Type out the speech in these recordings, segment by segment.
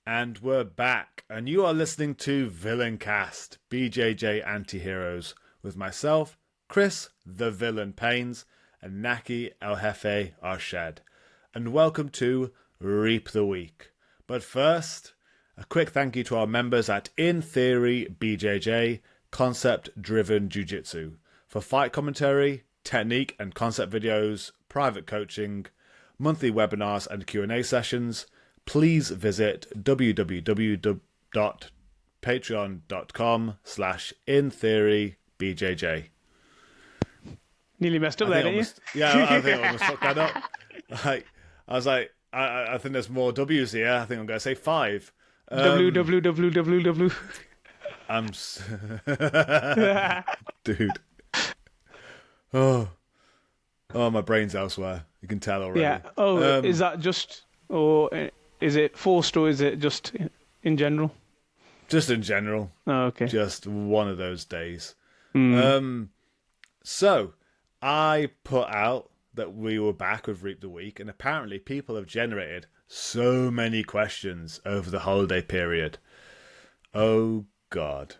And we're back, and you are listening to Villaincast, BJJ Anti-Heroes, with myself, Chris, the Villain Pains, and Naqi El Jefe Arshed. And welcome to Reap the Week. But first, a quick thank you to our members at In Theory BJJ, Concept-Driven Jiu-Jitsu, for fight commentary, technique and concept videos, private coaching, monthly webinars and Q&A sessions. Please visit www.patreon.com/intheorybjj. Nearly messed up there, didn't you? Yeah, I think I almost fucked that up. I think there's more W's here. I think I'm going to say 5. www. Dude. Oh, my brain's elsewhere. You can tell already. Yeah. Oh, is that just, or is it forced, or is it just in general? Just in general. Oh, okay. Just one of those days. Mm. So, I put out that we were back with Reap the Week, and apparently people have generated so many questions over the holiday period. Oh, God.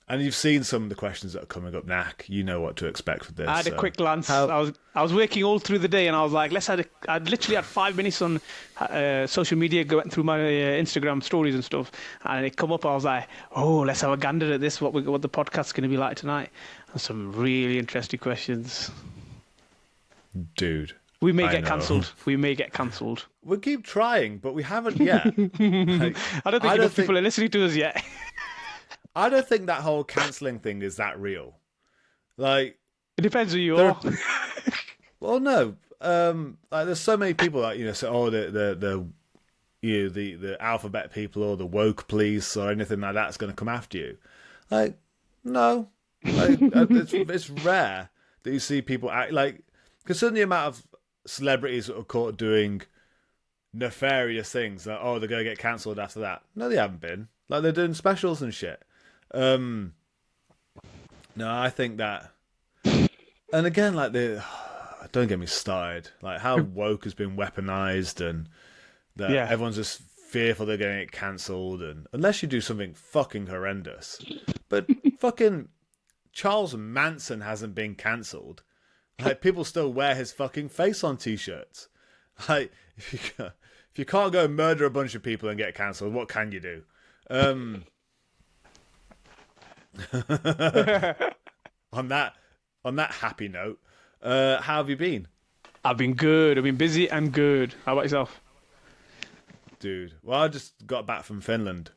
And you've seen some of the questions that are coming up, Nak. You know what to expect for this. I had a quick glance. I was working all through the day, and I was like, I'd literally had 5 minutes on social media, going through my Instagram stories and stuff, and it come up. I was like, oh, let's have a gander at this. What the podcast's going to be like tonight, and some really interesting questions. Dude, we may get cancelled. We may get cancelled. We'll keep trying, but we haven't yet. I don't think enough people are listening to us yet. I don't think that whole cancelling thing is that real. Like, it depends who you are. Well, no. Like, there's so many people that say, oh, the alphabet people or the woke police or anything like that's going to come after you. Like, no. Like, it's rare that you see people act like, considering the amount of celebrities that are caught doing nefarious things, like, oh, they're going to get cancelled after that. No, they haven't been. Like, they're doing specials and shit. No, I think that, and again, like, don't get me started. Like, how woke has been weaponized, and that everyone's just fearful they're going to get cancelled, and unless you do something fucking horrendous. But fucking Charles Manson hasn't been cancelled. Like, people still wear his fucking face on t-shirts. Like, if you can't go murder a bunch of people and get cancelled, what can you do? On that happy note, how have you been? I've been good. I've been busy and good. How about yourself? Dude, well, I just got back from Finland.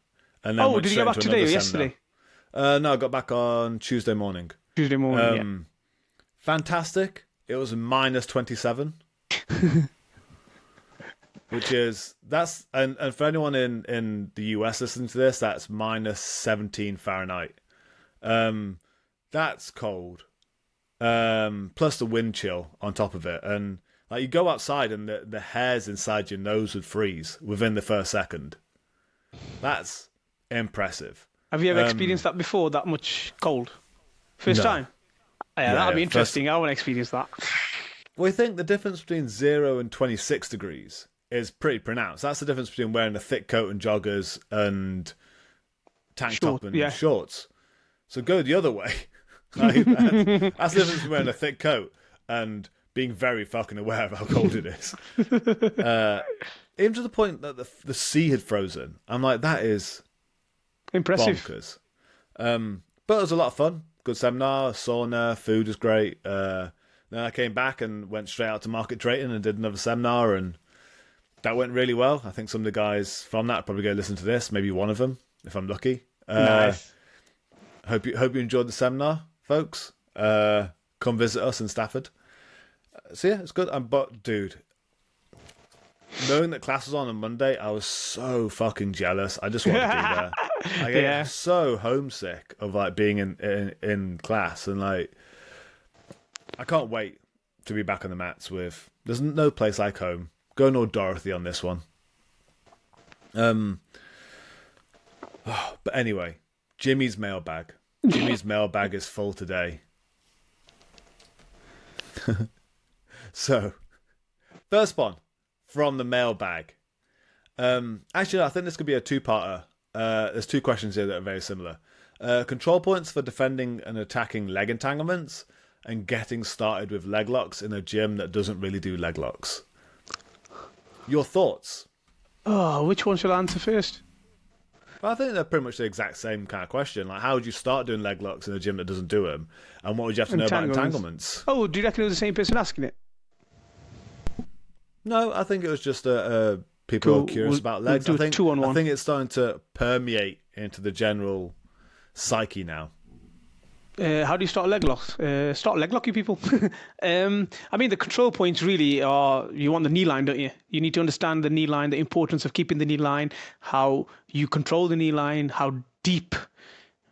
And then did you get back today or yesterday? No, I got back on Tuesday morning. Tuesday morning, yeah. Fantastic. It was minus 27. Which is, and for anyone in the US listening to this, that's minus 17 Fahrenheit. That's cold. Plus the wind chill on top of it. And like, you go outside and the hairs inside your nose would freeze within the first second. That's impressive. Have you ever experienced that before, that much cold? First time? Yeah, that'll be interesting. I want to experience that. Well, I think the difference between 0 and 26 degrees is pretty pronounced. That's the difference between wearing a thick coat and joggers and tank top and shorts. So go the other way. Like, that's the difference between wearing a thick coat and being very fucking aware of how cold it is. Even to the point that the sea had frozen. I'm like, that is impressive. Bonkers. But it was a lot of fun. Good seminar, sauna, food was great. Then I came back and went straight out to Market Drayton and did another seminar, and that went really well. I think some of the guys from that probably go listen to this. Maybe one of them, if I'm lucky. Nice. Hope you enjoyed the seminar, folks. Come visit us in Stafford. So yeah, it's good. But dude, knowing that class was on Monday, I was so fucking jealous. I just wanted to be there. I get so homesick of like being in class, and like, I can't wait to be back on the mats with. There's no place like home. Go North Dorothy on this one. But anyway, Jimmy's mailbag. Jimmy's mailbag is full today. So, first one from the mailbag. Actually, I think this could be a two-parter. There's two questions here that are very similar. Control points for defending and attacking leg entanglements, and getting started with leg locks in a gym that doesn't really do leg locks. Your thoughts? Oh, which one shall I answer first? Well, I think they're pretty much the exact same kind of question. Like, how would you start doing leg locks in a gym that doesn't do them? And what would you have to know about entanglements? Oh, do you reckon it was the same person asking it? No, I think it was just people who are curious about legs. We'll do I think it's starting to permeate into the general psyche now. How do you start leg locks? Start leg locking people. I mean, the control points really are, you want the knee line, don't you? You need to understand the knee line, the importance of keeping the knee line, how you control the knee line, how deep,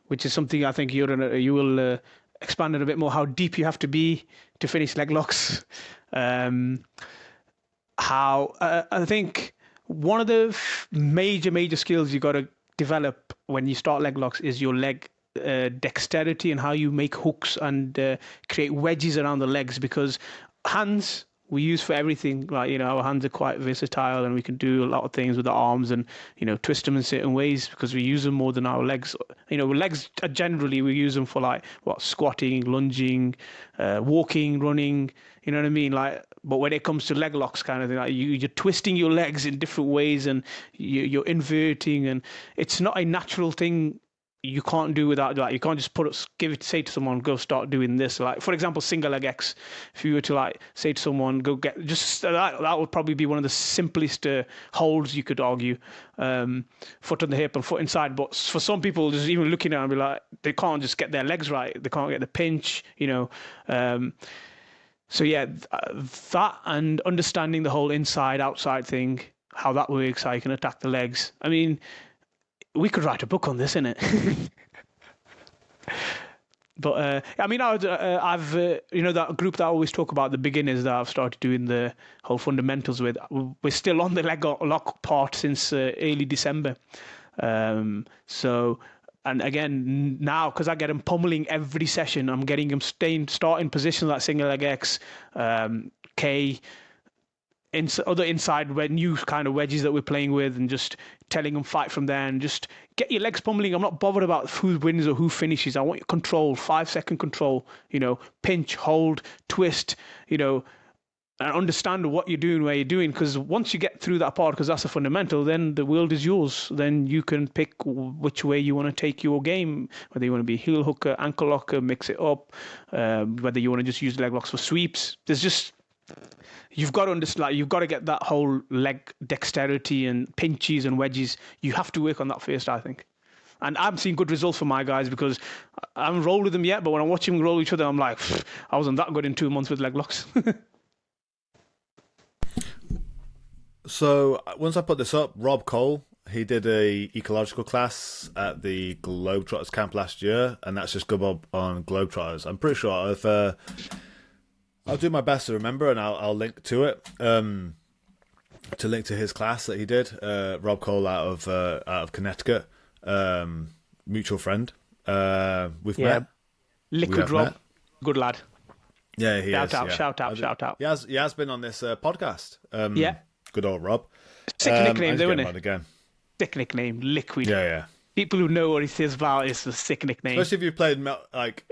which is something I think you will expand it a bit more, how deep you have to be to finish leg locks. I think one of the major skills you got to develop when you start leg locks is your leg dexterity and how you make hooks and create wedges around the legs, because hands we use for everything. Like, our hands are quite versatile and we can do a lot of things with the arms and, twist them in certain ways because we use them more than our legs. Legs are generally, we use them for squatting, lunging, walking, running, you know what I mean? But when it comes to leg locks kind of thing, you're twisting your legs in different ways and you're inverting, and it's not a natural thing. You can't do without you can't just say to someone, go start doing this. Like, for example, single leg X. If you were to say to someone, go get that would probably be one of the simplest holds you could argue. Foot on the hip and foot inside. But for some people, just even looking at it, be like, they can't just get their legs right. They can't get the pinch. So yeah, that and understanding the whole inside outside thing, how that works, how you can attack the legs. I mean, we could write a book on this, innit? But I've that group that I always talk about, the beginners that I've started doing the whole fundamentals with. We're still on the leg lock part since early December. And again, now, because I get them pummeling every session, I'm getting them starting positions like single leg X, K, other inside new kind of wedges that we're playing with, and just telling them fight from there and just get your legs pummeling. I'm not bothered about who wins or who finishes. I want your control, 5-second control, pinch, hold, twist, and understand what you're doing, where you're doing. Because once you get through that part, because that's a fundamental, then the world is yours. Then you can pick which way you want to take your game, whether you want to be heel hooker, ankle locker, mix it up, whether you want to just use leg locks for sweeps. You've got to understand, you've got to get that whole leg dexterity and pinches and wedges. You have to work on that first, I think. And I'm seeing good results for my guys because I haven't rolled with them yet, but when I watch them roll each other, I'm like, I wasn't that good in 2 months with leg locks. So once I put this up, Rob Cole, he did a ecological class at the Globetrotters camp last year, and that's just good on Globetrotters. I'm pretty sure if I'll do my best to remember, and I'll link to it. To link to his class that he did. Rob Cole out of Connecticut, mutual friend. We've met. Liquid Rob, good lad. Yeah, he is. Shout out. He has been on this podcast. Good old Rob. Sick nickname, though, isn't it? Again. Sick nickname, Liquid. Yeah. People who know what he says about it's a sick nickname. Especially if you've played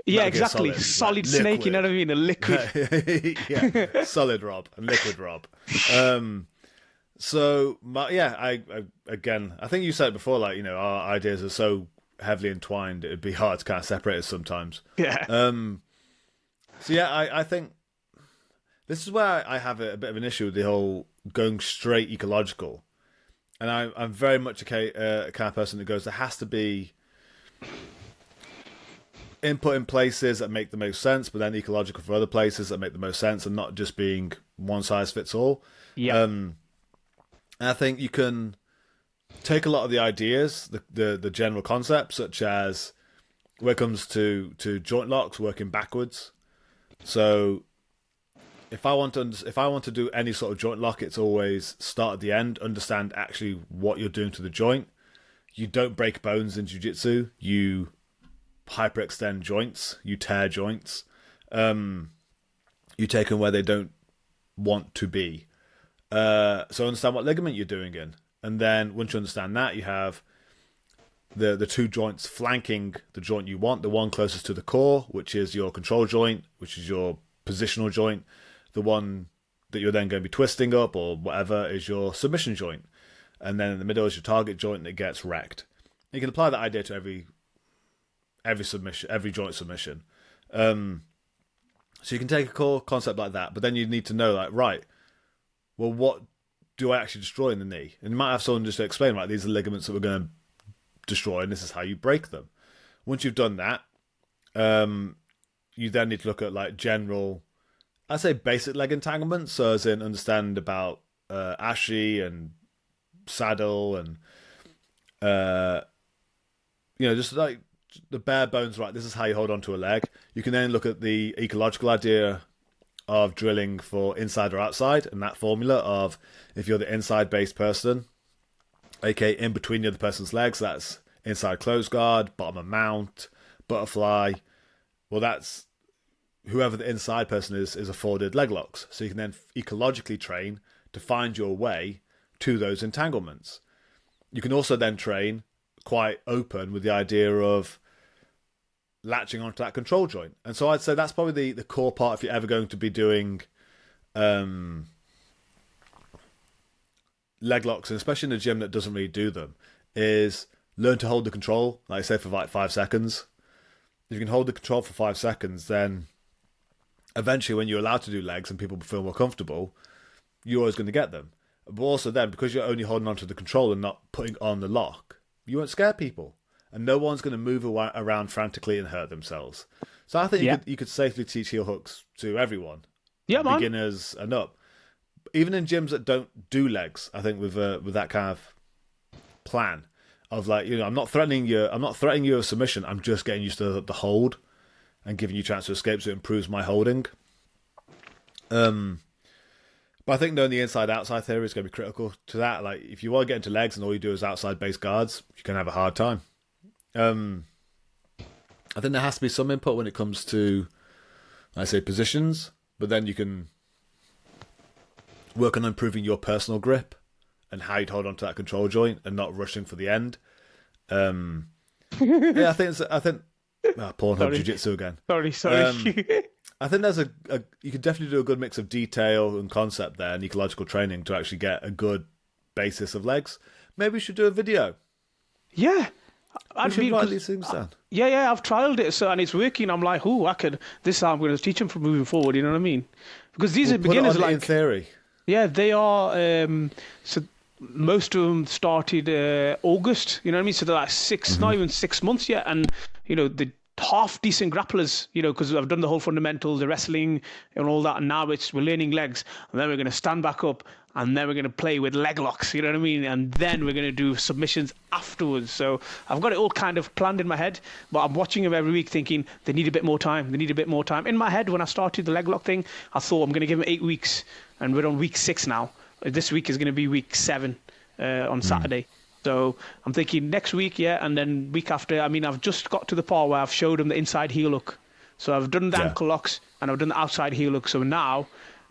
exactly. Solid Snake, you know what I mean? A liquid. Yeah, solid Rob and liquid Rob. I think you said it before, our ideas are so heavily entwined, it'd be hard to kind of separate us sometimes. Yeah. I think this is where I have a bit of an issue with the whole going straight ecological. And I'm very much a kind of person that goes, there has to be input in places that make the most sense, but then ecological for other places that make the most sense, and not just being one size fits all. Yeah. And I think you can take a lot of the ideas, the general concepts, such as when it comes to joint locks, working backwards. So if I want to do any sort of joint lock, it's always start at the end, understand actually what you're doing to the joint. You don't break bones in jiu-jitsu. You hyperextend joints. You tear joints. You take them where they don't want to be. So understand what ligament you're doing in. And then once you understand that, you have the two joints flanking the joint you want. The one closest to the core, which is your control joint, which is your positional joint. The one that you're then going to be twisting up or whatever is your submission joint. And then in the middle is your target joint that gets wrecked. You can apply that idea to every submission, every joint submission. So you can take a core concept like that, but then you need to know, like, right, well, what do I actually destroy in the knee? And you might have someone just to explain, right, these are ligaments that we're going to destroy, and this is how you break them. Once you've done that, you then need to look at, like, general, I'd say basic leg entanglements, so as in understand about ashi and saddle and, just like the bare bones, right, this is how you hold on to a leg. You can then look at the ecological idea of drilling for inside or outside, and that formula of if you're the inside-based person, aka in between the other person's legs, that's inside close guard, bottom of mount, butterfly. Well, that's whoever the inside person is afforded leg locks. So you can then ecologically train to find your way to those entanglements. You can also then train quite open with the idea of latching onto that control joint. And so I'd say that's probably the core part if you're ever going to be doing leg locks, and especially in a gym that doesn't really do them, is learn to hold the control, like I say, for like 5 seconds. If you can hold the control for 5 seconds, then eventually when you're allowed to do legs and people feel more comfortable, you're always going to get them. But also then, because you're only holding onto the control and not putting on the lock, you won't scare people. And no one's going to move around frantically and hurt themselves. So I think you could safely teach heel hooks to everyone. Yeah, man. Beginners and up. Even in gyms that don't do legs, I think with that kind of plan of, like, I'm not threatening you a submission, I'm just getting used to the hold and giving you a chance to escape, so it improves my holding. But I think knowing the inside-outside theory is going to be critical to that. Like, if you want to get into legs and all you do is outside-based guards, you can have a hard time. I think there has to be some input when it comes to, I say, positions, but then you can work on improving your personal grip and how you'd hold onto that control joint and not rushing for the end. I think Pornhub Jiu-Jitsu again. Sorry. I think there's you could definitely do a good mix of detail and concept there and ecological training to actually get a good basis of legs. Maybe we should do a video. Yeah. We should write these things down. Yeah, I've trialed it, and it's working. I'm like, this is how I'm going to teach them from moving forward, you know what I mean? Because these are beginners, put it on in theory. Yeah, they are, so most of them started August, you know what I mean? So they're like not even 6 months yet, and, the half decent grapplers, because I've done the whole fundamentals, the wrestling and all that, and now we're learning legs, and then we're going to stand back up, and then we're going to play with leg locks, you know what I mean? And then we're going to do submissions afterwards. So I've got it all kind of planned in my head, but I'm watching them every week thinking they need a bit more time. In my head, when I started the leg lock thing, I thought I'm going to give them 8 weeks, and we're on week 6 now. This week is going to be week 7 on Saturday. So I'm thinking next week, and then week after. I mean, I've just got to the part where I've showed them the inside heel hook. So I've done the ankle locks, and I've done the outside heel hook. So now,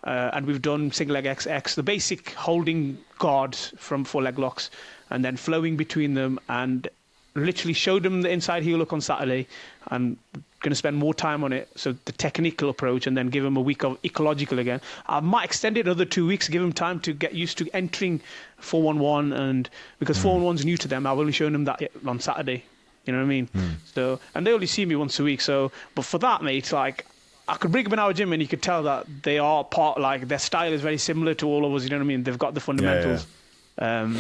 and we've done single leg XX, the basic holding guards for leg locks, and then flowing between them, and literally showed them the inside heel hook on Saturday. I'm going to spend more time on it, so the technical approach, and then give them a week of ecological again. I might extend it another 2 weeks, give them time to get used to entering 411, and because 411's new to them, I've only shown them that on Saturday. You know what I mean? So, and they only see me once a week. So, but for that, mate, like, I could bring them in our gym, and you could tell that they are part. Their style is very similar to all of us. You know what I mean? They've got the fundamentals. And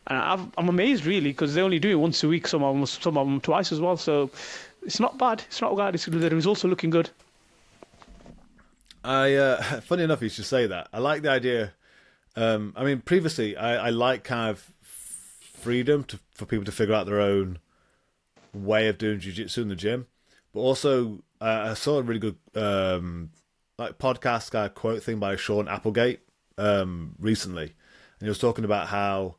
I'm amazed, really, because they only do it once a week. Some of them twice as well. So it's not bad. The results are looking good. Funny enough, you should say that. I like the idea. I mean, previously, I like kind of freedom for people to figure out their own way of doing jiu-jitsu in the gym. But also, I saw a really good podcast kind of quote thing by Sean Applegate recently. And he was talking about how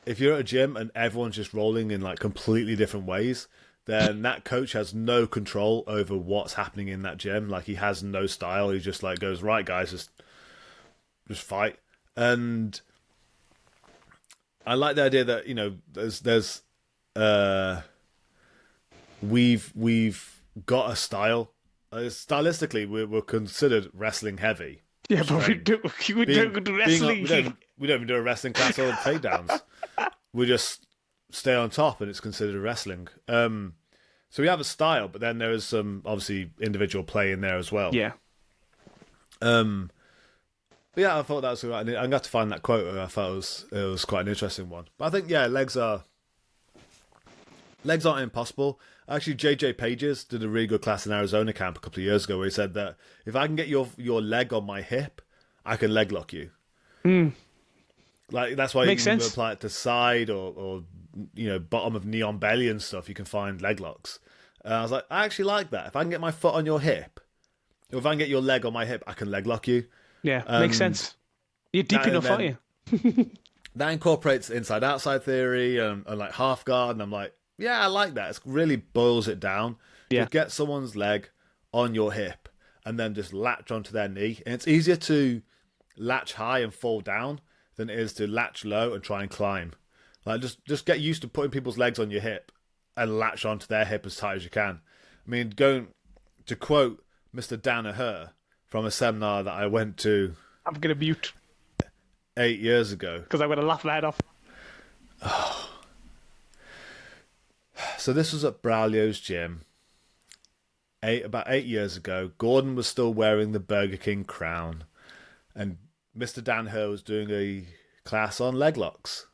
if you're at a gym and everyone's just rolling in like completely different ways, then that coach has no control over what's happening in that gym. Like, he has no style. He just like goes, right, guys, just fight. And I like the idea that there's uh we've got a style. Stylistically, we're considered wrestling heavy. Yeah, but we Strange. don't do wrestling. We don't even do a wrestling class or takedowns. We just stay on top, and it's considered wrestling. So we have a style, but then there is some obviously individual play in there as well. Yeah. But yeah, I thought that was right. I'm going to find that quote. I thought it was quite an interesting one. But I think legs aren't impossible. Actually, JJ Pages did a really good class in Arizona camp a couple of years ago where he said that if I can get your leg on my hip, I can leg lock you. Like that's why Makes you can sense. apply it to side or bottom of knee on belly and stuff. You can find leg locks. I was like, I actually like that. If I can get my foot on your hip, or if I can get your leg on my hip, I can leg lock you. Yeah, makes sense. You're deep enough, aren't you? That incorporates inside-outside theory and like half guard, and I'm like, yeah, I like that. It really boils it down. Yeah. Just get someone's leg on your hip and then just latch onto their knee. And it's easier to latch high and fall down than it is to latch low and try and climb. Like just get used to putting people's legs on your hip and latch onto their hip as tight as you can. I mean, going to quote Mr. Danaher from a seminar that I went to I'm going to mute 8 years ago. because I'm going to laugh my head off. So this was at Braulio's gym about 8 years ago. Gordon was still wearing the Burger King crown, and Mr. Danaher was doing a class on leg locks,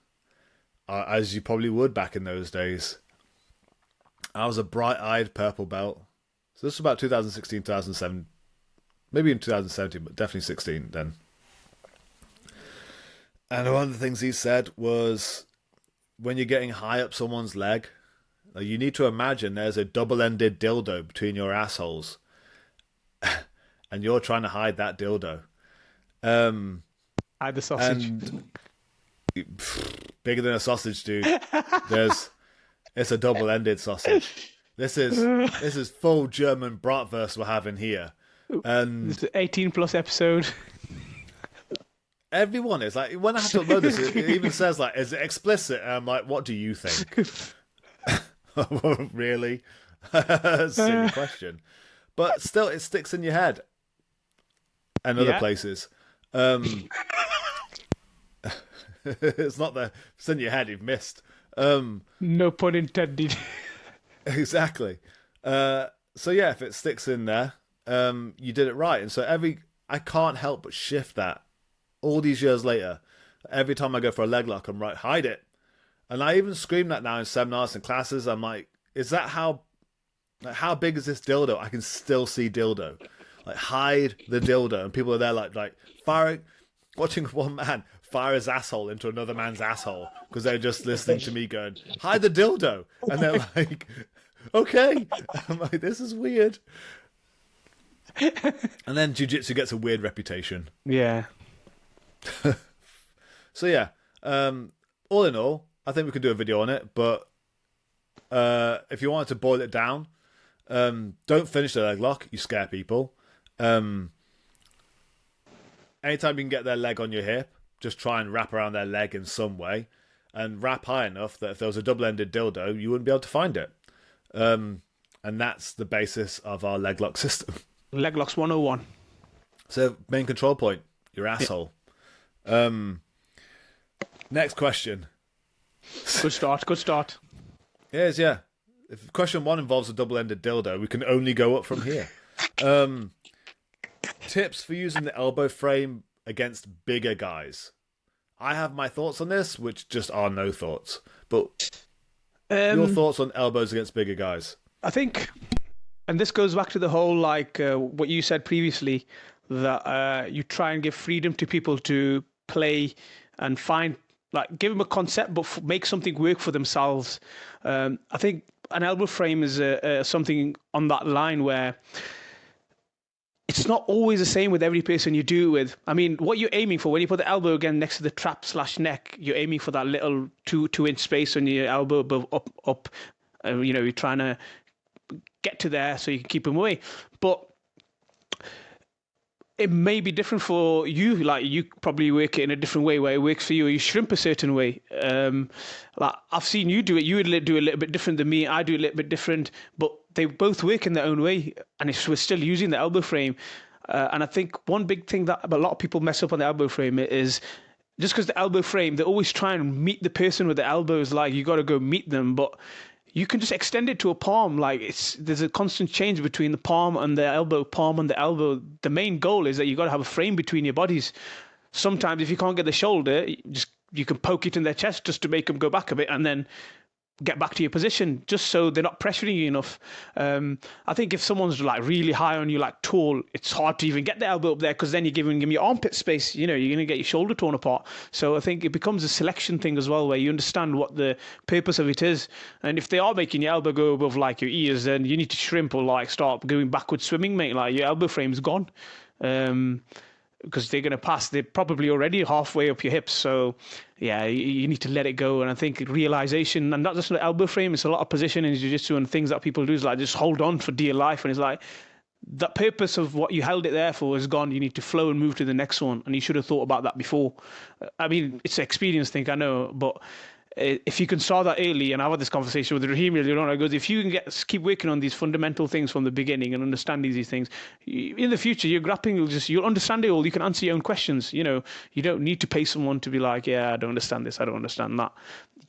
as you probably would back in those days. I was a bright-eyed purple belt. So this was about 2016, 2007, maybe in 2017, but definitely 16 then. And one of the things he said was, when you're getting high up someone's leg, you need to imagine there's a double-ended dildo between your assholes, and you're trying to hide that dildo. Hide the sausage. And bigger than a sausage, dude. It's a double-ended sausage. This is full German bratwurst we're having here, and This is 18-plus episode. everyone is like, when I have to upload this, it even says like, is it explicit? And I'm like, what do you think? Really? Silly question. But still, it sticks in your head and other places. It's not there. It's in your head. You've missed. No pun intended. Exactly. So yeah, if it sticks in there, you did it right. And so I can't help but shift that. All these years later, every time I go for a leg lock, I'm right, hide it. And I even scream that now in seminars and classes. I'm like, is that how big is this dildo? I can still see dildo. Like, hide the dildo. And people are there like firing, watching one man fire his asshole into another man's asshole because they're just listening to me going, hide the dildo. And they're like, okay. I'm like, this is weird. And then jiu-jitsu gets a weird reputation. Yeah. So yeah, all in all, I think we could do a video on it, but if you wanted to boil it down, don't finish the leg lock, you scare people. Anytime you can get their leg on your hip, just try and wrap around their leg in some way, and wrap high enough that if there was a double-ended dildo, you wouldn't be able to find it. And that's the basis of our leg lock system. Leg locks 101. So, main control point, your asshole. Next question. Good start. Yes, yeah. If question 1 involves a double-ended dildo, we can only go up from here. Tips for using the elbow frame against bigger guys. I have my thoughts on this, which just are no thoughts. But your thoughts on elbows against bigger guys? I think, and this goes back to the whole, like, what you said previously, that you try and give freedom to people to play and find, like, give them a concept, but make something work for themselves. I think an elbow frame is something on that line where it's not always the same with every person you do it with. I mean, what you're aiming for when you put the elbow again next to the trap/neck, you're aiming for that little 2-inch space on your elbow above, up. You're trying to get to there so you can keep them away. But it may be different for you. Like you probably work it in a different way where it works for you, or you shrimp a certain way. Like I've seen you do it. You would do it a little bit different than me. I do it a little bit different, but they both work in their own way. And if we're still using the elbow frame, and I think one big thing that a lot of people mess up on the elbow frame is just because the elbow frame, they always try and meet the person with the elbows. Like you got to go meet them, but you can just extend it to a palm. Like there's a constant change between the palm and the elbow, palm and the elbow. The main goal is that you got to have a frame between your bodies. Sometimes if you can't get the shoulder, you can poke it in their chest just to make them go back a bit, and then get back to your position, just so they're not pressuring you enough. I think if someone's like really high on you, like tall, it's hard to even get the elbow up there, because then you're giving them your armpit space. You're going to get your shoulder torn apart. So I think it becomes a selection thing as well, where you understand what the purpose of it is. And if they are making your elbow go above like your ears, then you need to shrimp or like start going backwards swimming, mate. Like your elbow frame's gone. Because they're going to pass. They're probably already halfway up your hips. So, yeah, you need to let it go. And I think realization, and not just the elbow frame, it's a lot of position in jiu-jitsu and things that people do is like just hold on for dear life. And it's like, that purpose of what you held it there for is gone. You need to flow and move to the next one. And you should have thought about that before. I mean, it's an experience thing, I know, but if you can start that early, and I've had this conversation with Raheem earlier on, I goes, if you can keep working on these fundamental things from the beginning and understanding these things, in the future, your grappling you'll understand it all. You can answer your own questions. You don't need to pay someone to be like, yeah, I don't understand this, I don't understand that.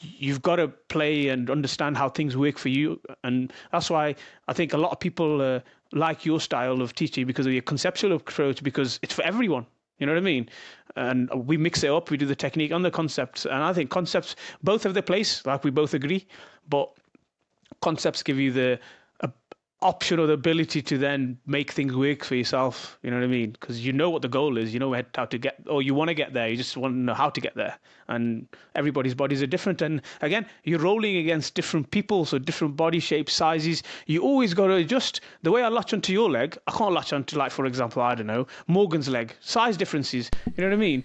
You've got to play and understand how things work for you. And that's why I think a lot of people like your style of teaching, because of your conceptual approach, because it's for everyone. You know what I mean? And we mix it up. We do the technique and the concepts. And I think concepts both have their place, like we both agree. But concepts give you the option or the ability to then make things work for yourself. You know what I mean? Because you know what the goal is. You know how to get, or you want to get there. You just want to know how to get there. And everybody's bodies are different. And again, you're rolling against different people, so different body shapes, sizes. You always got to adjust. The way I latch onto your leg, I can't latch onto, like, for example, I don't know, Morgan's leg. Size differences. You know what I mean?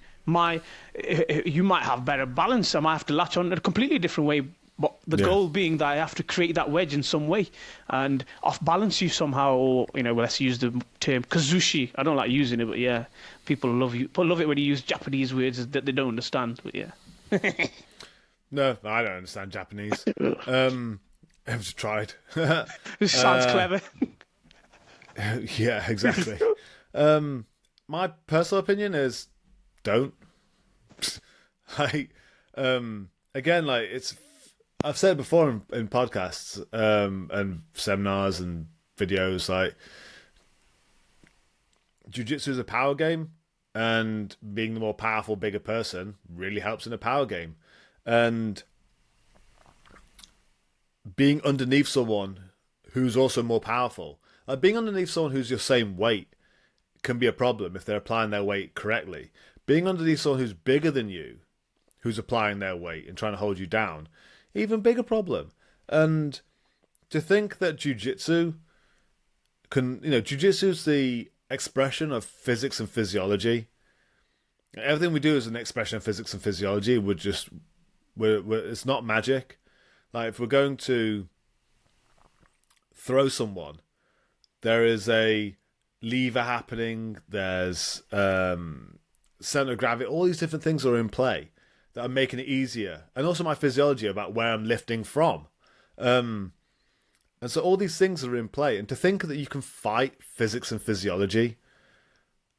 You might have better balance. I might have to latch on in a completely different way. But the goal being that I have to create that wedge in some way and off balance you somehow, or let's use the term kazushi. I don't like using it, but yeah, people love it when you use Japanese words that they don't understand. But yeah, no, I don't understand Japanese. I've just tried. This sounds clever. Yeah, exactly. My personal opinion is don't. Again, like I've said it before in podcasts and seminars and videos, like, jiu-jitsu is a power game, and being the more powerful, bigger person really helps in a power game. And being underneath someone who's also more powerful, like being underneath someone who's your same weight, can be a problem if they're applying their weight correctly. Being underneath someone who's bigger than you, who's applying their weight and trying to hold you down, even bigger problem. And to think that jiu-jitsu jiu-jitsu is the expression of physics and physiology. Everything we do is an expression of physics and physiology. It's not magic. Like, if we're going to throw someone, there is a lever happening, there's center of gravity, all these different things are in play that are making it easier. And also my physiology about where I'm lifting from. And so all these things are in play. And to think that you can fight physics and physiology,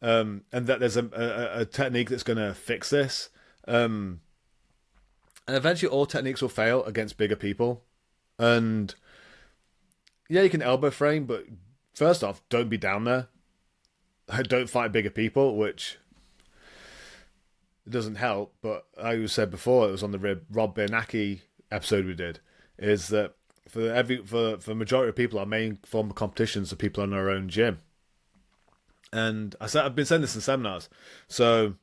and that there's a technique that's going to fix this, and eventually all techniques will fail against bigger people. And yeah, you can elbow frame, but first off, don't be down there. Don't fight bigger people, which it doesn't help. But like you said before, it was on the Rob Naqi episode we did, is that for the majority of people, our main form of competitions are people in our own gym. And I've been saying this in seminars. So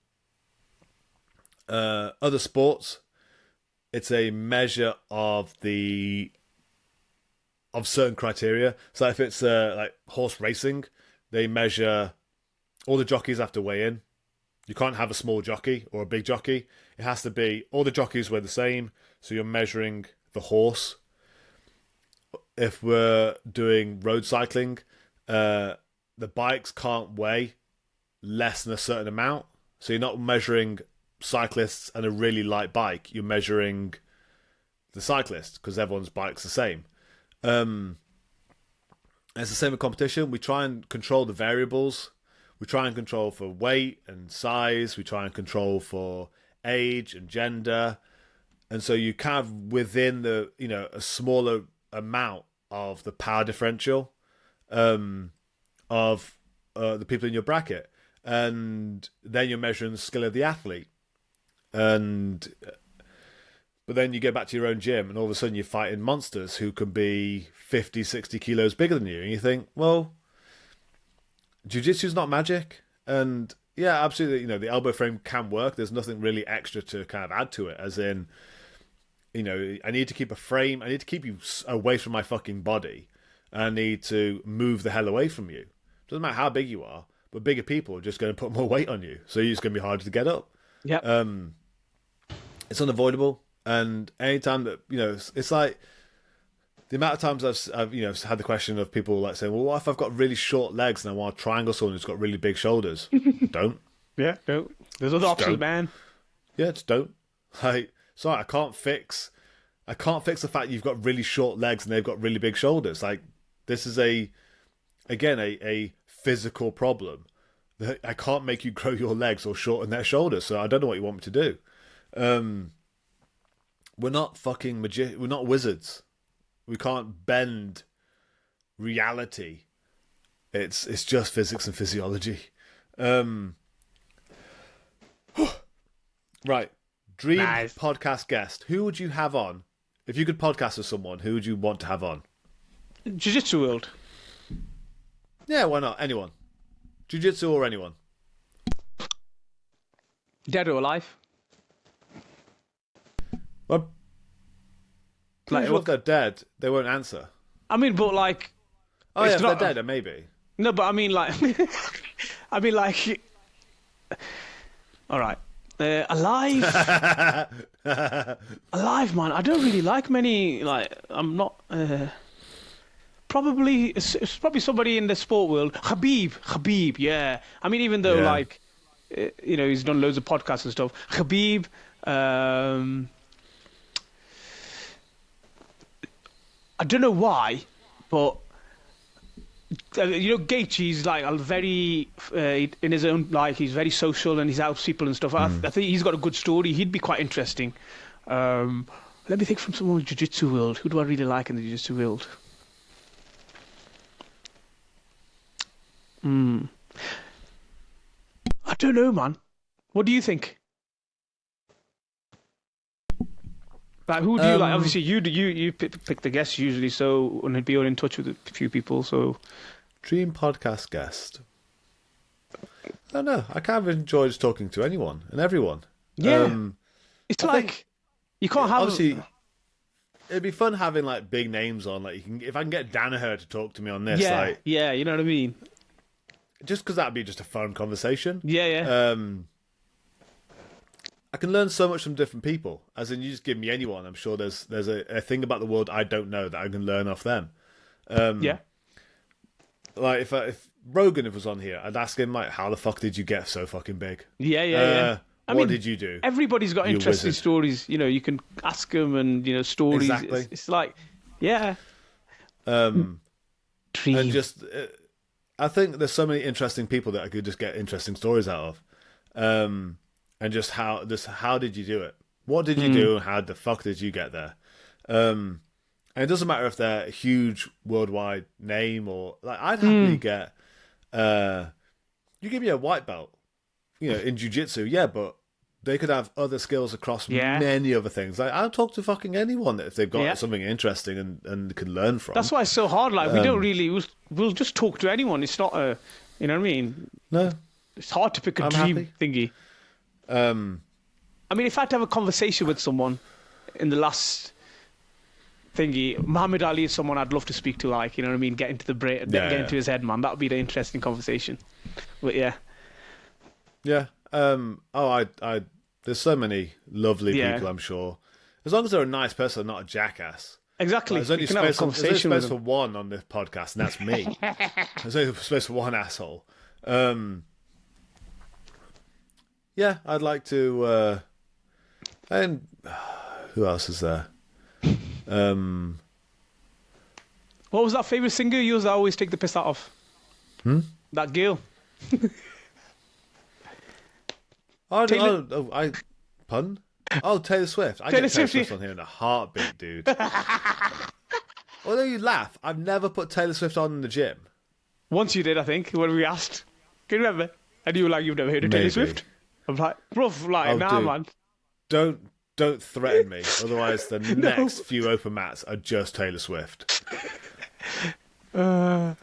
other sports, it's a measure of certain criteria. So if it's like horse racing, they measure, all the jockeys have to weigh in. You can't have a small jockey or a big jockey. It has to be, all the jockeys weigh the same. So you're measuring the horse. If we're doing road cycling, the bikes can't weigh less than a certain amount. So you're not measuring cyclists and a really light bike. You're measuring the cyclist because everyone's bike's the same. It's the same with competition. We try and control the variables. We try and control for weight and size. We try and control for age and gender. And so you kind of within the, a smaller amount of the power differential of the people in your bracket. And then you're measuring the skill of the athlete. But then you go back to your own gym and all of a sudden you're fighting monsters who can be 50, 60 kilos bigger than you. And you think, well, jiu-jitsu's not magic. And yeah, absolutely, the elbow frame can work. There's nothing really extra to kind of add to it. As in, I need to keep a frame. I need to keep you away from my fucking body. And I need to move the hell away from you. Doesn't matter how big you are, but bigger people are just going to put more weight on you. So you're just going to be harder to get up. Yeah. It's unavoidable. And anytime that, it's like the amount of times I've had the question of people like saying, well, what if I've got really short legs and I want to triangle someone who's got really big shoulders? Don't. Yeah, don't. There's other options, man. Yeah, just don't. Sorry, I can't fix the fact you've got really short legs and they've got really big shoulders. Like, this is a physical problem. I can't make you grow your legs or shorten their shoulders, so I don't know what you want me to do. We're not fucking we're not wizards. We can't bend reality. It's just physics and physiology. Right. Dream Nice. podcast guest. Who would you have on? If you could podcast with someone, who would you want to have on? Jiu-Jitsu world. Yeah, why not? Anyone. Jiu-jitsu or anyone. Dead or alive? Well, Like, if they're dead, they won't answer. I mean, but like... Oh, yeah, it's if not- they're dead, then maybe. No, but I mean, like... All right. Alive? Alive, man. I don't really like many, like... I'm not... Probably... It's probably somebody in the sport world. Khabib, yeah. I mean, even though, Yeah. he's done loads of podcasts and stuff. Khabib... I don't know why, but Gaethje's like a very in his own, like, he's very social and he helps people and stuff. I think he's got a good story. He'd be quite interesting. Let me think from someone in the jiu-jitsu world. Who do I really like in the jiu-jitsu world? I don't know, man. What do you think? Like, who do you like? Obviously, you pick the guests usually, so and it'd be all in touch with a few people. So, Dream podcast guest. I don't know. I kind of enjoy just talking to anyone and everyone. yeah, it's I like think- you can't have. Obviously, it'd be fun having like big names on. Like, if I can get Danaher to talk to me on this, like, yeah, you know what I mean. just because that'd be just a fun conversation. Yeah. I can learn so much from different people. As in, you just give me anyone. I'm sure there's a thing about the world I don't know that I can learn off them. Yeah. Like if Rogan was on here, I'd ask him like, how the fuck did you get so fucking big? Yeah. I What mean, did you do? Everybody's got You interesting wizard. stories. You can ask them, and stories. Exactly. It's like, yeah. Um, Dream. and just, I think there's so many interesting people that I could just get interesting stories out of. And just how did you do it? What did you do? And how the fuck did you get there? And it doesn't matter if they're a huge worldwide name or like I'd happily get. You give me a white belt, in jiu-jitsu, yeah, but they could have other skills across many other things. Like, I'll talk to fucking anyone if they've got something interesting and can learn from. That's why it's so hard. Like, we don't really. We'll just talk to anyone. It's not a. You know what I mean? No, It's hard to pick a I'm dream happy. thingy. I mean, if I had to have a conversation with someone in the last thingy, Muhammad Ali is someone I'd love to speak to. Like, you know what I mean? Get into the brain, get into his head, man. That would be the interesting conversation. But yeah. Yeah. I there's so many lovely people, I'm sure. As long as they're a nice person, not a jackass. Exactly. Like, there's only you can have a space, conversation there's with space them. for one on this podcast, and that's me. There's only space for one asshole. yeah, I'd like to. And who else is there? What was that favourite singer of yours that I always take the piss out of? That girl. Pun? Oh, Taylor Swift. I Taylor get Taylor Swift, Swift on here in a heartbeat, dude. Although you laugh, I've never put Taylor Swift on in the gym. Once you did, I think, when we asked. Can you remember? And you were like, you've never heard of Taylor Maybe. Swift? I'm like, bruv, like, Oh, nah, dude. man. Don't threaten me. Otherwise, the next few open mats are just Taylor Swift. You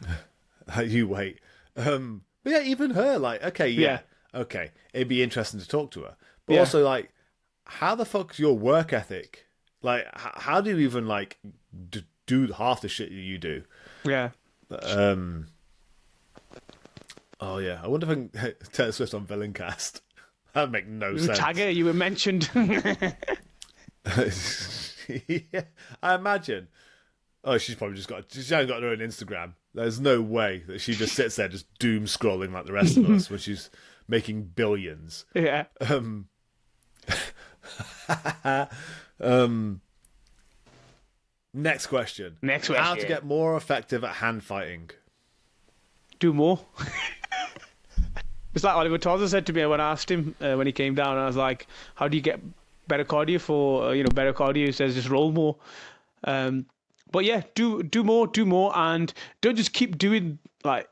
wait. But yeah, even her, like, okay, it'd be interesting to talk to her. But also, like, how the fuck's your work ethic? Like, how do you even, like, do half the shit that you do? Yeah. Oh, yeah. I wonder if I can Taylor Swift on Villaincast. That'd make no sense. Tagger, you were mentioned. Yeah, I imagine. Oh, she's probably she hasn't got her own Instagram. There's no way that she just sits there just doom scrolling like the rest of us when she's making billions. Yeah. Next question. Next How question. to get more effective at hand fighting? Do more. It's like Oliver Tozer said to me when I asked him when he came down. I was like, "How do you get better cardio for better cardio?" He says, "Just roll more." But yeah, do more, and don't just keep doing like.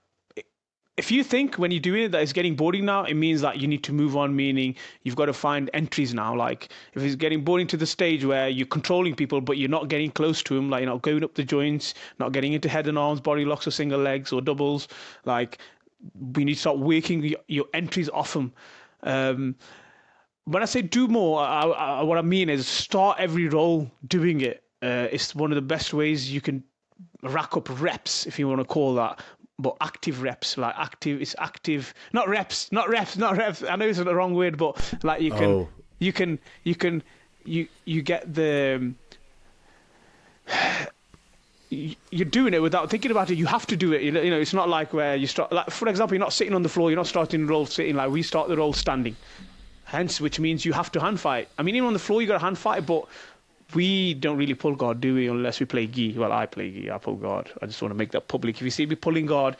If you think when you're doing it that it's getting boring now, it means that you need to move on. Meaning you've got to find entries now. Like if it's getting boring to the stage where you're controlling people, but you're not getting close to them, like you're not going up the joints, not getting into head and arms, body locks or single legs or doubles, like. We need to start working your entries off them. When I say do more, what I mean is start every roll doing it. It's one of the best ways you can rack up reps, if you want to call that. But active reps, like active, it's active, not reps. I know it's the wrong word, but like you get the. You're doing it without thinking about it. You have to do it. It's not like where you start. Like for example, you're not sitting on the floor. You're not starting the roll sitting. Like we start the roll standing. Hence, which means you have to hand fight. I mean, even on the floor, you got to hand fight, but we don't really pull guard, do we? Unless we play gi. Well, I play gi. I pull guard. I just want to make that public. If you see me pulling guard,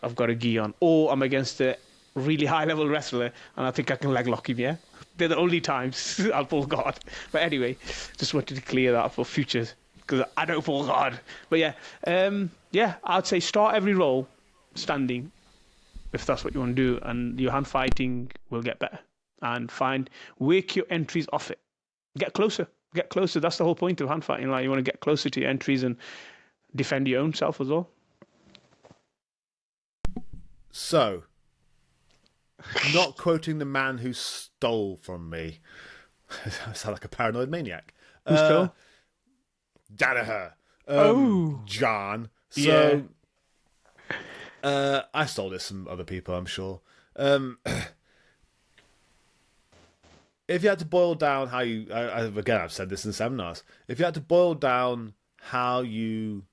I've got a gi on, or I'm against a really high level wrestler, and I think I can leg lock him. Yeah, they're the only times I'll pull guard. But anyway, just wanted to clear that for futures. Because I don't pull hard. But yeah, I'd say start every roll standing, if that's what you want to do, and your hand fighting will get better. And work your entries off it. Get closer. That's the whole point of hand fighting. Like you want to get closer to your entries and defend your own self as well. So, not quoting the man who stole from me. I sound like a paranoid maniac. Who stole? Danaher. John. So, I stole this from other people, I'm sure. If you had to boil down how you... again, I've said this in seminars. If you had to boil down how you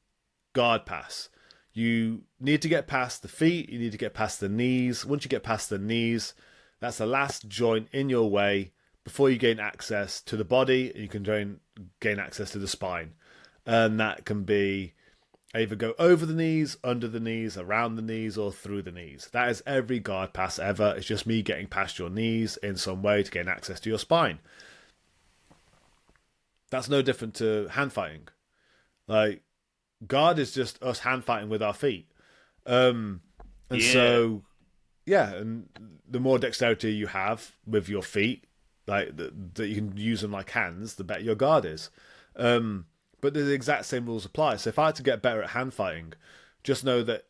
guard pass, you need to get past the feet, you need to get past the knees. Once you get past the knees, that's the last joint in your way before you gain access to the body, and you can gain access to the spine. And that can be either go over the knees, under the knees, around the knees, or through the knees. That is every guard pass ever. It's just me getting past your knees in some way to gain access to your spine. That's no different to hand fighting. Like, guard is just us hand fighting with our feet. And the more dexterity you have with your feet, like that you can use them like hands, the better your guard is. But the exact same rules apply. So if I had to get better at hand fighting, just know that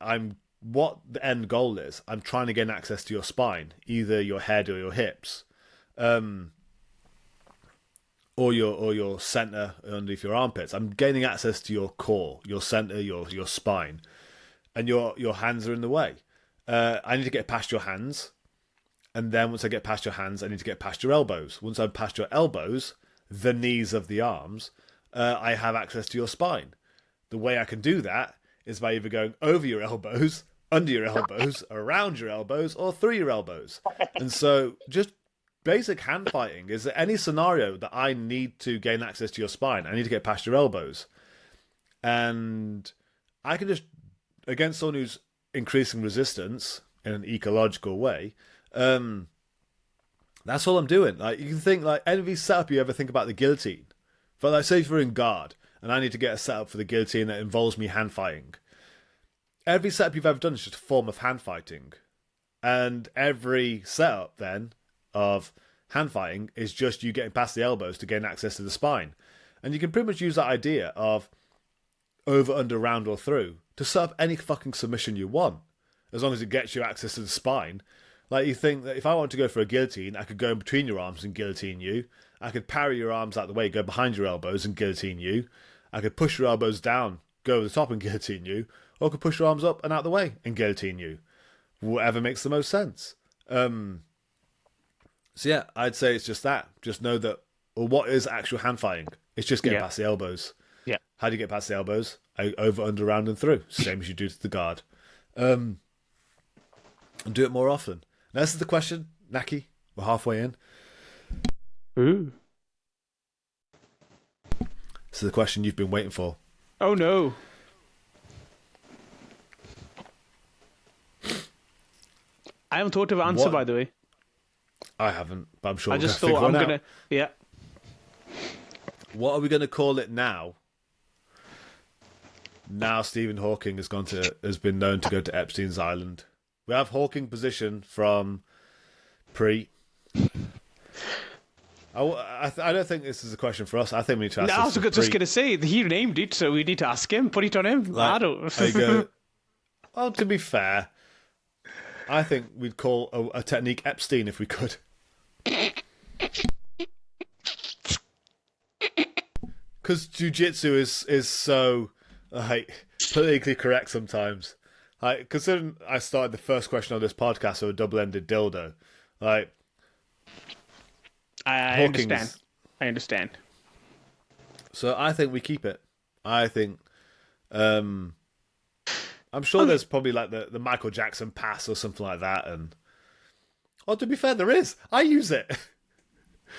what the end goal is. I'm trying to gain access to your spine, either your head or your hips, or your center underneath your armpits. I'm gaining access to your core, your center, your spine, and your hands are in the way. I need to get past your hands, and then once I get past your hands, I need to get past your elbows. Once I'm past your elbows, the knees of the arms, I have access to your spine. The way I can do that is by either going over your elbows, under your elbows, around your elbows, or through your elbows. And so just basic hand fighting is that any scenario that I need to gain access to your spine, I need to get past your elbows. And I can just, against someone who's increasing resistance in an ecological way, that's all I'm doing. Like, you can think, like, any setup you ever think about the guillotine. But, like, say if you're in guard, and I need to get a setup for the guillotine that involves me hand fighting. Every setup you've ever done is just a form of hand fighting. And every setup, then, of hand fighting is just you getting past the elbows to gain access to the spine. And you can pretty much use that idea of over, under, round, or through to set up any fucking submission you want, as long as it gets you access to the spine. Like, you think that if I want to go for a guillotine, I could go in between your arms and guillotine you. I could parry your arms out the way, go behind your elbows and guillotine you. I could push your elbows down, go over the top and guillotine you. Or I could push your arms up and out the way and guillotine you. Whatever makes the most sense. So yeah, I'd say it's just that. Just know that, well, what is actual hand fighting? It's just getting past the elbows. Yeah. How do you get past the elbows? Over, under, round, and through. Same as you do to the guard. And do it more often. Now, this is the question, Naqi. We're halfway in. Ooh. This is the question you've been waiting for. Oh, no. I haven't thought of an answer, by the way. I haven't, but I'm sure I we're just going to thought I'm figure going it to... Yeah. out. What are we going to call it now? Now Stephen Hawking has been known to go to Epstein's Island. We have Hawking position from pre. I don't think this is a question for us. I think we need to ask. No, I was just going to say he named it, so we need to ask him. Put it on him. Like, I don't. There you go. Well, to be fair, I think we'd call a technique Epstein if we could. Because jiu-jitsu is so like politically correct sometimes. Like, considering I started the first question on this podcast with a double-ended dildo, like I understand. I understand. So I think we keep it. I think I'm sure there's probably like the Michael Jackson pass or something like that, and to be fair, there is. I use it.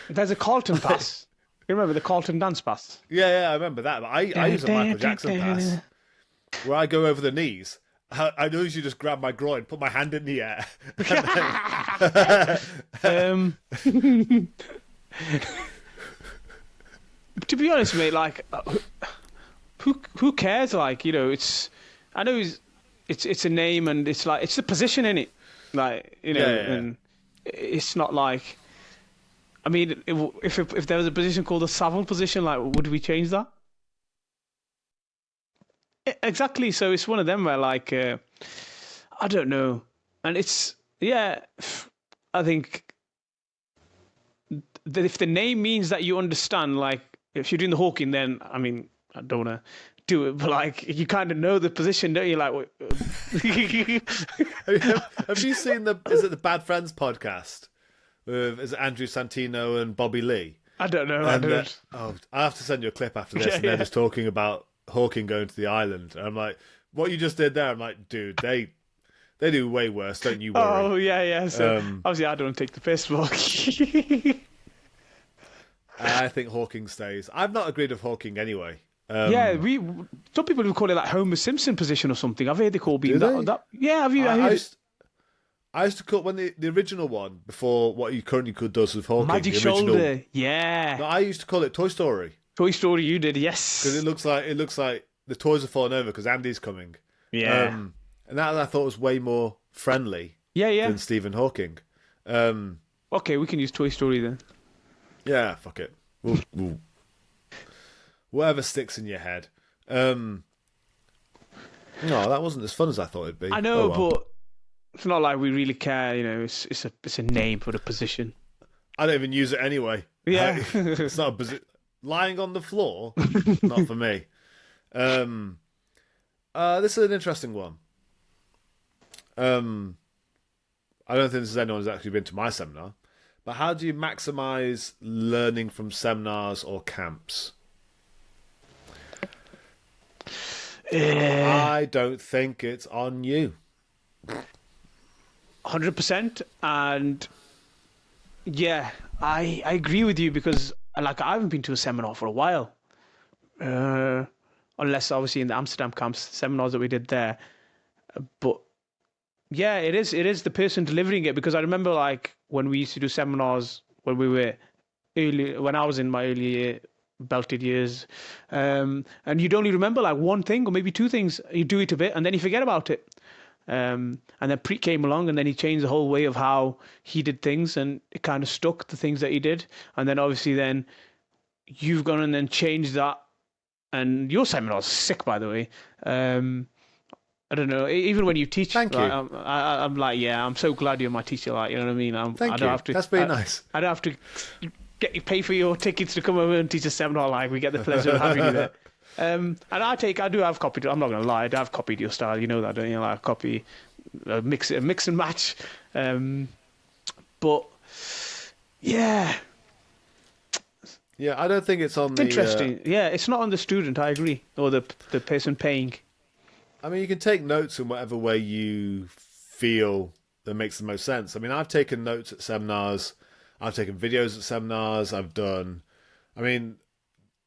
There's a Carlton pass. You remember the Carlton dance pass? Yeah, I remember that. But I use a Michael Jackson pass where I go over the knees. I usually just grab my groin, put my hand in the air. To be honest, mate, like, who cares? Like, you know, I know it's a name and it's like it's a position in it, like, you know, and it's not like. I mean, if there was a position called the Savile position, like, would we change that? Exactly. So it's one of them where, like, I don't know, and it's I think that if the name means that you understand, like, if you're doing the Hawking, then I mean, I don't want to do it, but like, you kind of know the position, don't you? Like, have you seen is it the Bad Friends podcast? Is it Andrew Santino and Bobby Lee? I don't know. And, I have to send you a clip after this, and they're just talking about Hawking going to the island. And I'm like, what you just did there? I'm like, dude, they do way worse. Don't you worry. Oh yeah. So obviously, I don't take the piss, but I think Hawking stays. I've not agreed with Hawking anyway. Some people would call it like Homer Simpson position or something. I've heard they call being that. Yeah, have you? I used to call when the original one before what you currently does with Hawking. Magic Shoulder. Yeah. No, I used to call it Toy Story. Toy Story, you did, yes. Because it looks like the toys are falling over because Andy's coming. Yeah. And that I thought was way more friendly. Than Stephen Hawking. Okay, we can use Toy Story then. Yeah, fuck it. Whatever sticks in your head. No, that wasn't as fun as I thought it'd be. I know, but it's not like we really care. You know, it's a name for the position. I don't even use it anyway. Yeah, it's not a position. Lying on the floor, not for me. This is an interesting one. I don't think this is anyone who's actually been to my seminar, but how do you maximize learning from seminars or camps? I don't think it's on you. 100%, and Yeah, I agree with you because like I haven't been to a seminar for a while. Uh, Unless obviously in the Amsterdam camps seminars that we did there. But yeah, it is the person delivering it because I remember like when we used to do seminars when we were early when I was in my early belted years, and you'd only remember like one thing or maybe two things. You do it a bit and then you forget about it. And then Preet came along and then he changed the whole way of how he did things and it kind of stuck the things that he did. And then obviously then you've gone and then changed that. And your seminar's sick, by the way. I don't know. Even when you teach, Thank like, you. I'm like, yeah, I'm so glad you're my teacher. Like, you know what I mean? I Thank don't you. have to. That's very nice. I don't have to get you pay for your tickets to come over and teach a seminar. Like, we get the pleasure of having you there. And I do have copied. I'm not gonna lie, I do have copied your style. You know that, don't you? Like, copy, mix and match. But yeah, Yeah, I don't think it's on it's the. interesting. Yeah, it's not on the student. I agree, or the person paying. I mean, you can take notes in whatever way you feel that makes the most sense. I mean, I've taken notes at seminars. I've taken videos at seminars. I've done. I mean,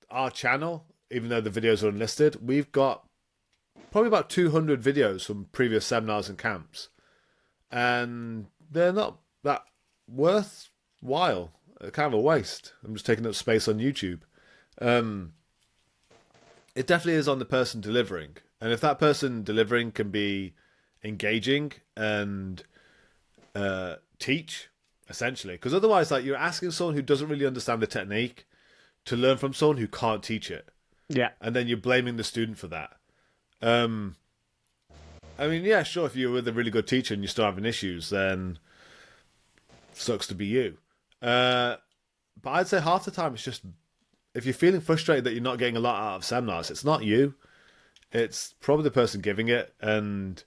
our channel, even though the videos are unlisted, we've got probably about 200 videos from previous seminars and camps, and they're not that worthwhile. Kind of a waste. I'm just taking up space on YouTube. It definitely is on the person delivering, and if that person delivering can be engaging and teach, essentially, because otherwise, like, you're asking someone who doesn't really understand the technique to learn from someone who can't teach it, Yeah, and then you're blaming the student for that. Um, I mean, yeah, sure, if you're with a really good teacher and you're still having issues, then sucks to be you. But I'd say half the time it's just if you're feeling frustrated that you're not getting a lot out of seminars, it's not you. It's probably the person giving it, and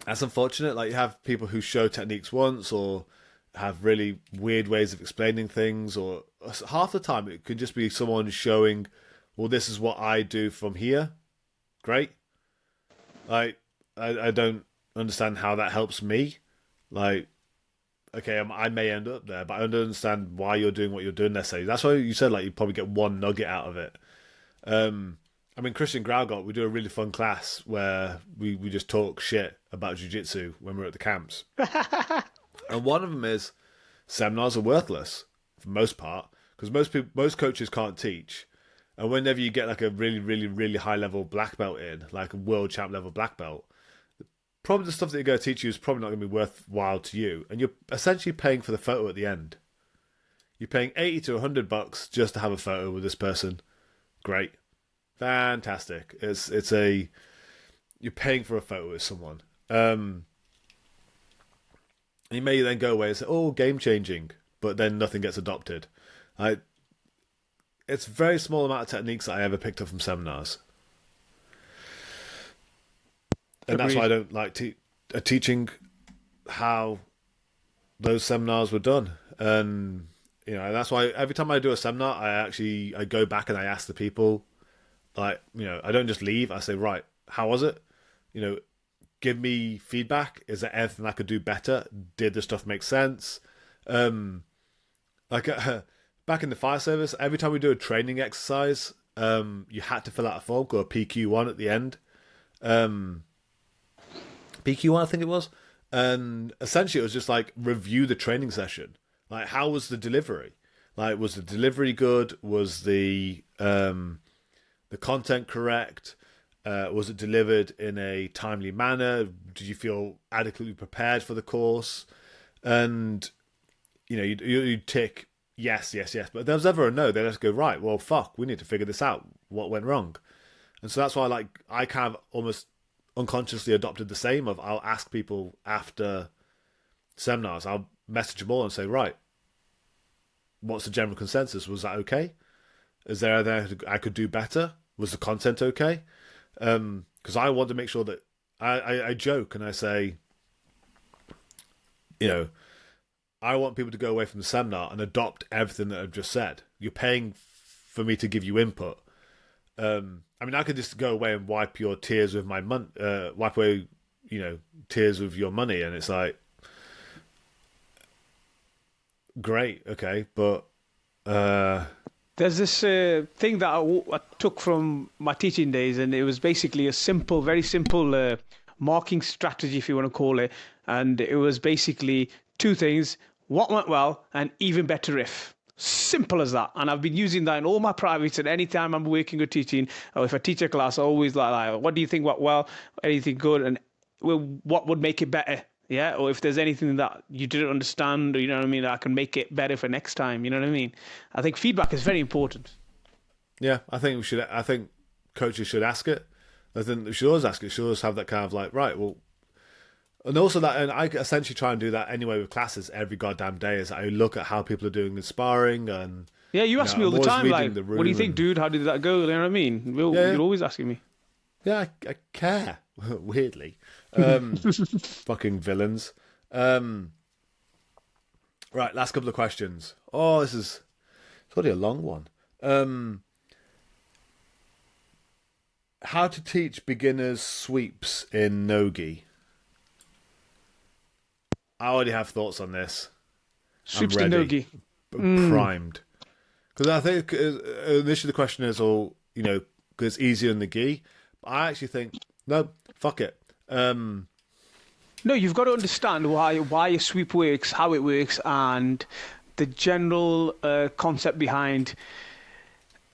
that's unfortunate. Like, you have people who show techniques once or have really weird ways of explaining things, or half the time it could just be someone showing, well, this is what I do from here. Great. Like, I don't understand how that helps me. Like, okay, I may end up there, but I don't understand why you're doing what you're doing necessarily. That's why you said, like, you probably get one nugget out of it. I mean, Christian Graugot, we do a really fun class where we just talk shit about jiu-jitsu when we're at the camps. And one of them is seminars are worthless for the most part because most coaches can't teach. And whenever you get like a really, really, really high level black belt in, like a world champ level black belt, probably the stuff that you're going to teach you is probably not going to be worthwhile to you. And you're essentially paying for the photo at the end. You're paying 80 to $100 just to have a photo with this person. Great. Fantastic. You're paying for a photo with someone. You may then go away and say, oh, game changing, but then nothing gets adopted. It's a very small amount of techniques that I ever picked up from seminars. And that's why I don't like teaching how those seminars were done. And, that's why every time I do a seminar, I go back and I ask the people, like, I don't just leave. I say, right, how was it? Give me feedback. Is there anything I could do better? Did the stuff make sense? Like back in the fire service, every time we do a training exercise, you had to fill out a form called a PQ1 at the end. PQ1, I think it was. And essentially it was just like review the training session. Like, how was the delivery? Like, was the delivery good? Was the content correct? Was it delivered in a timely manner? Did you feel adequately prepared for the course? And you'd tick yes, yes, yes. But if there was ever a no, they'd just go, right, well, fuck, we need to figure this out. What went wrong? And so that's why, I kind of almost unconsciously adopted the same of I'll ask people after seminars. I'll message them all and say, right, what's the general consensus? Was that okay? Is there anything I could do better? Was the content okay? Because I want to make sure that I joke and I say, I want people to go away from the seminar and adopt everything that I've just said. You're paying for me to give you input. I mean, I could just go away and wipe your tears with my wipe away, tears with your money, and it's like, great, okay, but uh, There's this thing that I took from my teaching days, and it was basically a simple, very simple marking strategy, if you want to call it. And it was basically two things: what went well, and even better if. Simple as that. And I've been using that in all my privates, and anytime I'm working or teaching, or if I teach a class, I always like, what do you think went well, anything good, and well, what would make it better? Yeah, or if there's anything that you didn't understand, or you know what I mean, that I can make it better for next time. You know what I mean? I think feedback is very important. yeah, I think we should. I think coaches should ask it. I think we should always ask it. Should always have that kind of like, right, well, and also that, and I essentially try and do that anyway with classes every goddamn day. Is I look at how people are doing the sparring, and Yeah, you ask me all I'm the always time, reading like, the what do you think, room dude? How did that go? You know what I mean? Yeah. You're always asking me. yeah, I care weirdly. Fucking villains. Right, last couple of questions. Oh, it's already a long one. How to teach beginners sweeps in no-gi. I already have thoughts on this. Sweeps I'm to ready. Nogi. Primed. Because I think initially the question is all, because it's easier in the gi. But I actually think, no, fuck it. No, you've got to understand why a sweep works, how it works, and the general concept behind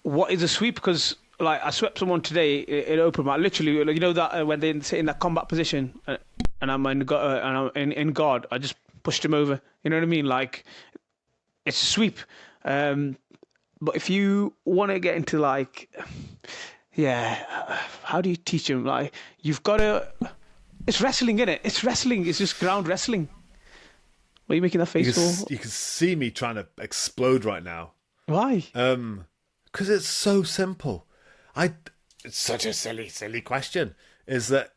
what is a sweep. Because like I swept someone today in open mat, literally, like, you know that when they sit in that combat position, and I'm in guard, I just pushed him over. You know what I mean? Like it's a sweep. But if you want to get into like, yeah, how do you teach them? Like you've got to. It's wrestling, isn't it? It's wrestling. It's just ground wrestling. What are you making that face for? You can see me trying to explode right now. Why? Because it's so simple. It's such a silly question. Is that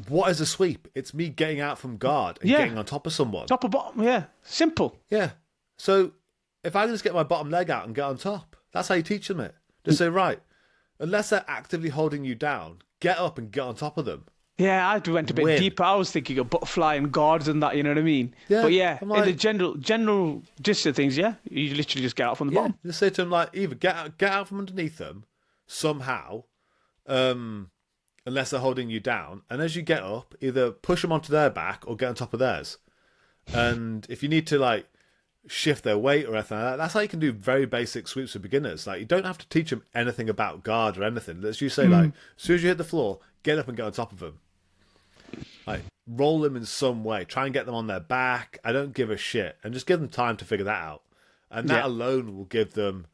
what is a sweep? It's me getting out from guard and getting on top of someone. Top or bottom, yeah. Simple. Yeah. So if I can just get my bottom leg out and get on top, that's how you teach them it. Just say, right, unless they're actively holding you down, get up and get on top of them. Yeah, I went a bit deeper. I was thinking of butterfly and guards and that, you know what I mean? Yeah, but yeah, like, in the general gist of things, yeah, you literally just get out from the bottom. Just say to them, like, either get out from underneath them somehow, unless they're holding you down, and as you get up, either push them onto their back or get on top of theirs. And if you need to, like, shift their weight or anything like that, that's how you can do very basic sweeps for beginners. Like, you don't have to teach them anything about guard or anything. Let's just say, like, as soon as you hit the floor, get up and get on top of them. Like, roll them in some way. Try and get them on their back. I don't give a shit. And just give them time to figure that out. And that alone will give them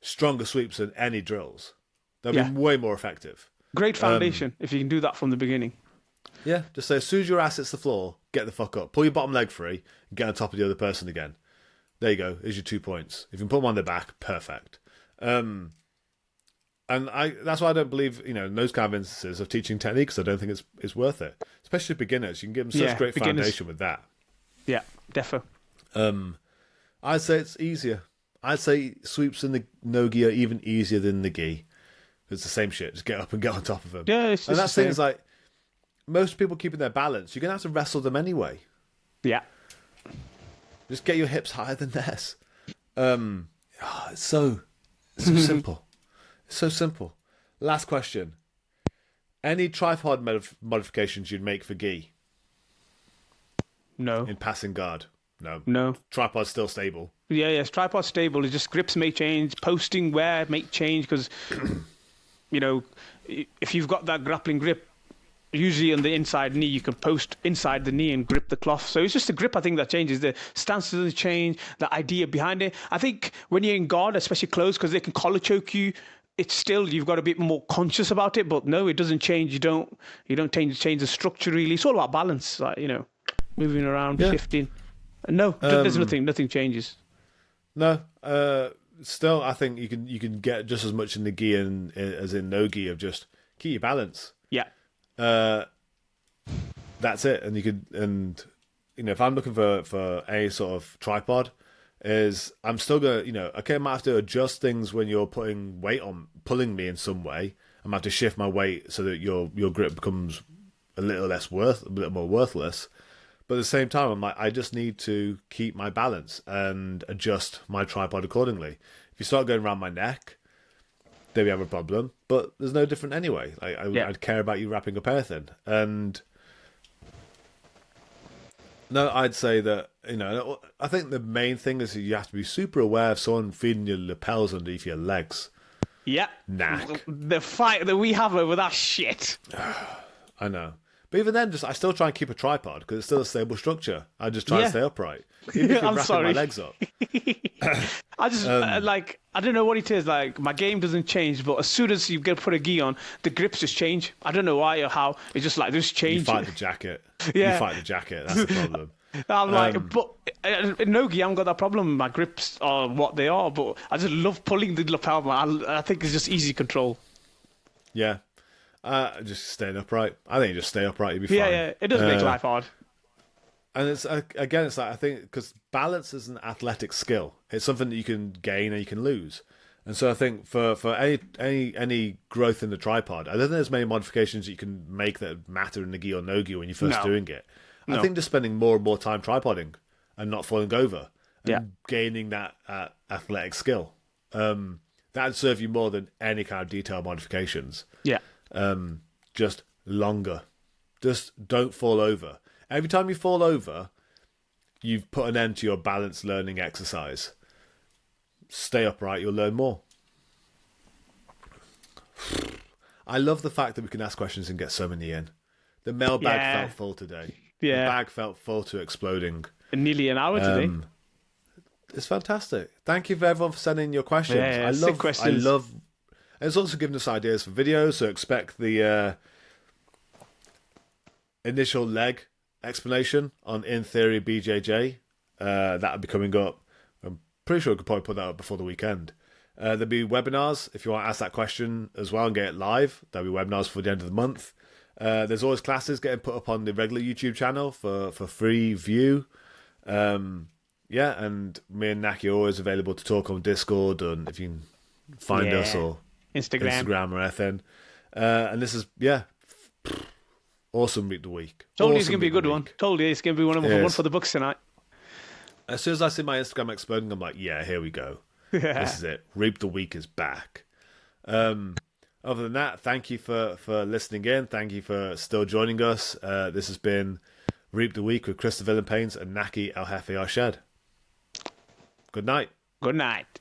stronger sweeps than any drills. They'll be way more effective. Great foundation if you can do that from the beginning. Yeah, just say, as soon as your ass hits the floor, get the fuck up. Pull your bottom leg free and get on top of the other person again. There you go. Here's your 2 points. If you can put them on their back, perfect. And that's why I don't believe, in those kind of instances of teaching techniques, I don't think it's worth it. Especially beginners. You can give them such great foundation with that. Yeah, defo. I'd say it's easier. I'd say sweeps in the no-gi are even easier than the gi. It's the same shit. Just get up and get on top of them. Yeah, it's just and that's the the thing same. is, like, most people keeping their balance, you're going to have to wrestle them anyway. Yeah. Just get your hips higher than theirs. It's so simple. It's so simple. Last question. Any tripod modifications you'd make for gi? No. In passing guard? No. No. Tripod's still stable. Yeah, yes. Tripod stable. It's just grips may change. Posting wear may change because, if you've got that grappling grip, usually on the inside knee, you can post inside the knee and grip the cloth. So it's just the grip, I think, that changes. The stance doesn't change. The idea behind it. I think when you're in guard, especially close, because they can collar choke you, it's still, you've got to be more conscious about it. But no, it doesn't change. You don't change the structure really. It's all about balance, like, moving around, shifting. No, there's nothing changes. No, still, I think you can get just as much in the gi as in no gi of just keep your balance. Yeah. That's it, and you could, if I'm looking for any sort of tripod, I'm still gonna, okay, I might have to adjust things when you're putting weight on, pulling me in some way. I might have to shift my weight so that your grip becomes a little more worthless. But at the same time, I'm like, I just need to keep my balance and adjust my tripod accordingly. If you start going around my neck, then we have a problem. But there's no different anyway. Like, I'd care about you wrapping up anything. And no, I'd say that, I think the main thing is that you have to be super aware of someone feeding your lapels underneath your legs. Yeah. Knack. The fight that we have over that shit. I know. But even then, I still try and keep a tripod because it's still a stable structure. I just try to stay upright. Even if you're wrapping my legs up. I just, I don't know what it is. Like, my game doesn't change, but as soon as you put a gi on, the grips just change. I don't know why or how. It's just like, just change. You fight the jacket. Yeah. You fight the jacket. That's the problem. I'm like, but in no gi, I haven't got that problem. My grips are what they are, but I just love pulling the lapel, man. I think it's just easy control. Yeah. Just staying upright. I think you just stay upright, you'll be fine. Yeah, it does make life hard. And it's again, it's like, I think because balance is an athletic skill. It's something that you can gain and you can lose. And so I think for any growth in the tripod, I don't think there's many modifications you can make that matter in the gi or no gi when you're first doing it. I think just spending more and more time tripoding and not falling over and gaining that athletic skill, that'd serve you more than any kind of detailed modifications. Yeah. Just longer. Just don't fall over. Every time you fall over, you've put an end to your balance learning exercise. Stay upright, you'll learn more. I love the fact that we can ask questions and get so many in. The mailbag felt full today. Yeah. The bag felt full to exploding. Nearly an hour today. It's fantastic. Thank you for everyone for sending in your questions. Yeah, I love. And it's also given us ideas for videos, so expect the initial leg explanation on In Theory BJJ. That'll be coming up. I'm pretty sure we could probably put that up before the weekend. There'll be webinars if you want to ask that question as well and get it live. There'll be webinars for the end of the month. There's always classes getting put up on the regular YouTube channel for free view. And me and Naqi are always available to talk on Discord, and if you can find us or Instagram or anything. And this is awesome week of the week. Told you it's gonna be a good one. Told you it's gonna be one for the books tonight. As soon as I see my Instagram exploding, I'm like, yeah, here we go. This is it. Reap the Week is back. Other than that, thank you for listening in. Thank you for still joining us. This has been Reap the Week with Chris the Villaincast and Naqi El Jefe Arshed. Good night. Good night.